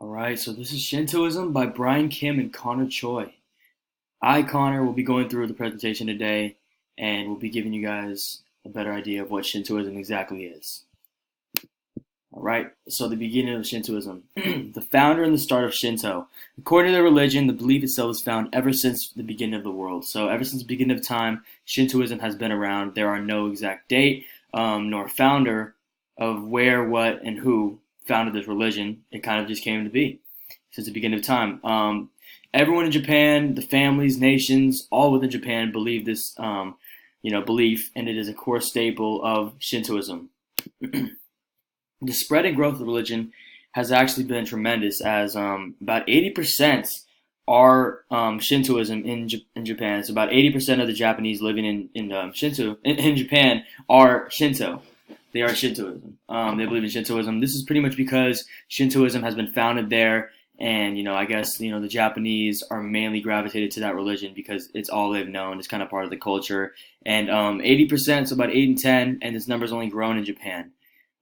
All right, so this is Shintoism by Brian Kim and Connor Choi. I, Connor, will be going through the presentation today and will be giving you guys a better idea of what Shintoism exactly is. All right, so the beginning of Shintoism. The founder and the start of Shinto. According to the religion, the belief itself was found ever since the beginning of the world. So ever since the beginning of time, Shintoism has been around. There are no exact date nor founder of where, what, and who founded this religion. It kind of just came to be since the beginning of time. Everyone in Japan, the families, nations, all within Japan believe this, belief, and it is a core staple of Shintoism. The spread and growth of the religion has actually been tremendous, as about 80% are Shintoism in Japan. So about 80% of the Japanese living in Japan are Shinto. They are Shintoism. They believe in Shintoism. This is pretty much because Shintoism has been founded there, and I guess the Japanese are mainly gravitated to that religion because it's all they've known. It's kind of part of the culture. And 80%, so about 8 and 10, and this number's only grown in Japan.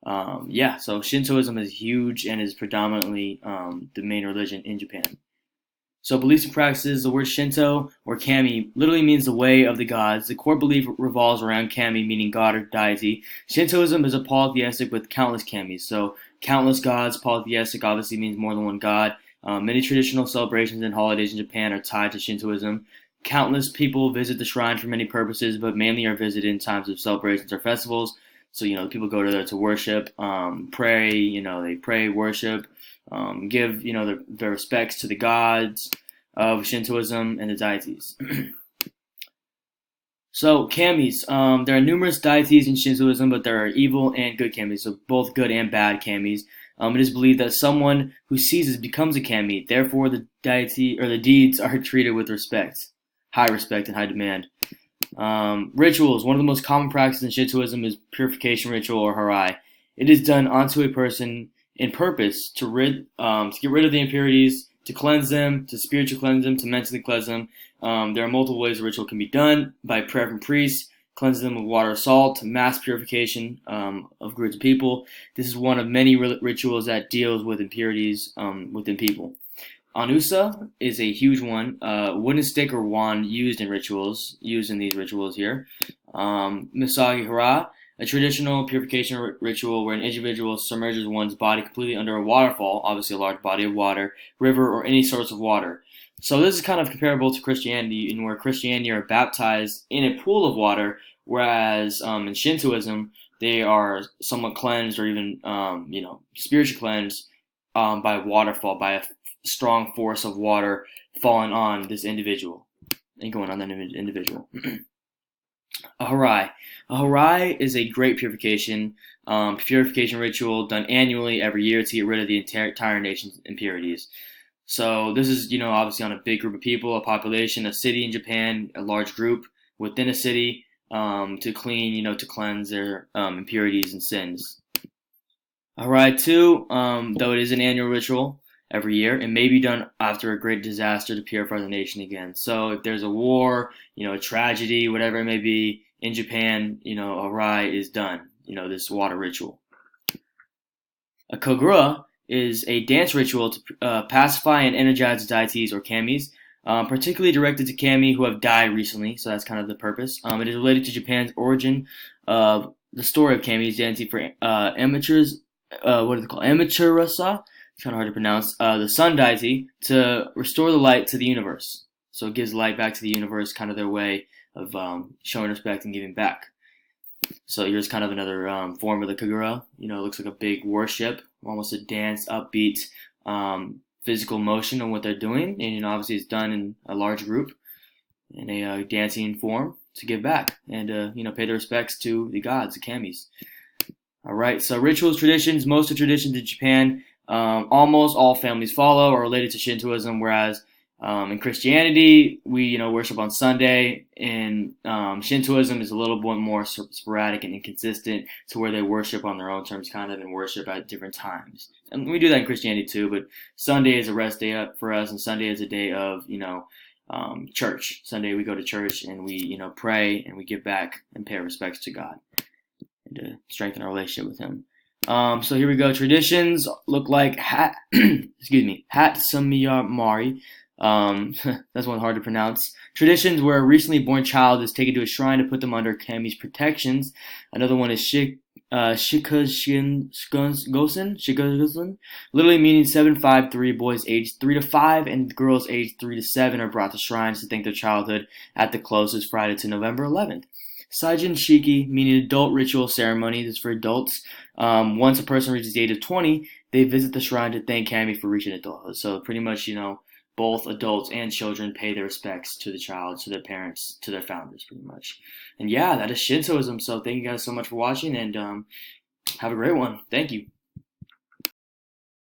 So Shintoism is huge and is predominantly the main religion in Japan. So beliefs and practices, the word Shinto or Kami literally means the way of the gods. The core belief revolves around Kami, meaning god or deity. Shintoism is a polytheistic with countless Kamis. So countless gods, polytheistic obviously means more than one god. Many traditional celebrations and holidays in Japan are tied to Shintoism. Countless people visit the shrine for many purposes, but mainly are visited in times of celebrations or festivals. So, people go to there to worship, pray, they pray, worship, give, their respects to the gods of Shintoism and the deities. So, kamis. There are numerous deities in Shintoism, but there are evil and good kamis, so both good and bad kamis. It is believed that someone who seizes becomes a kami. Therefore, the deity or the deeds are treated with high respect and high demand. Rituals. One of the most common practices in Shintoism is purification ritual or harai. It is done onto a person in purpose to get rid of the impurities, to cleanse them, to spiritually cleanse them, to mentally cleanse them. There are multiple ways the ritual can be done: by prayer from priests, cleansing them with water or salt, mass purification of groups of people. This is one of many rituals that deals with impurities within people. Anusa is a huge one. Wooden stick or wand used in these rituals here. Misagi Hara, a traditional purification ritual where an individual submerges one's body completely under a waterfall, obviously a large body of water, river, or any source of water. So this is kind of comparable to Christianity, in where Christianity are baptized in a pool of water, whereas in Shintoism they are somewhat cleansed or even spiritually cleansed by a waterfall, by a strong force of water falling on this individual and going on that individual. A harai. A harai is a great purification ritual done annually every year to get rid of the entire nation's impurities. So this is, obviously on a big group of people, a population, a city in Japan, a large group within a city to clean, to cleanse their impurities and sins. A harai too, though it is an annual ritual, every year. It may be done after a great disaster to purify the nation again. So if there's a war, a tragedy, whatever it may be, in Japan, a harai is done, this water ritual. A kagura is a dance ritual to pacify and energize deities or kamis, particularly directed to kami who have died recently, so that's kind of the purpose. It is related to Japan's origin of the story of kamis dancing for amateurs, what are they called? Amateurasa? It's kind of hard to pronounce, the sun deity, to restore the light to the universe. So it gives light back to the universe, kind of their way of showing respect and giving back. So here's kind of another form of the kagura. It looks like a big worship, almost a dance, upbeat, physical motion on what they're doing. And obviously it's done in a large group in a dancing form to give back and pay their respects to the gods, the kamis. All right, so rituals, traditions. Most of the traditions in Japan, almost all families follow are related to Shintoism, whereas in Christianity, we worship on Sunday, and Shintoism is a little bit more sporadic and inconsistent, to where they worship on their own terms, kind of, and worship at different times. And we do that in Christianity too, but Sunday is a rest day for us, and Sunday is a day of church. Sunday we go to church and we pray and we give back and pay our respects to God and to strengthen our relationship with Him. So here we go. Traditions look like excuse me, Hatsamiyamari. That's one hard to pronounce. Traditions where a recently born child is taken to a shrine to put them under Kami's protections. Another one is Shikagosen, literally meaning 753. Boys aged 3 to 5 and girls aged 3 to 7 are brought to shrines to thank their childhood at the closest Friday to November 11th. Saijin Shiki, meaning adult ritual ceremony. This is for adults. Once a person reaches the age of 20, they visit the shrine to thank Kami for reaching adulthood. So pretty much, both adults and children pay their respects to the child, to their parents, to their founders, pretty much. And yeah, that is Shintoism. So thank you guys so much for watching, and have a great one. Thank you.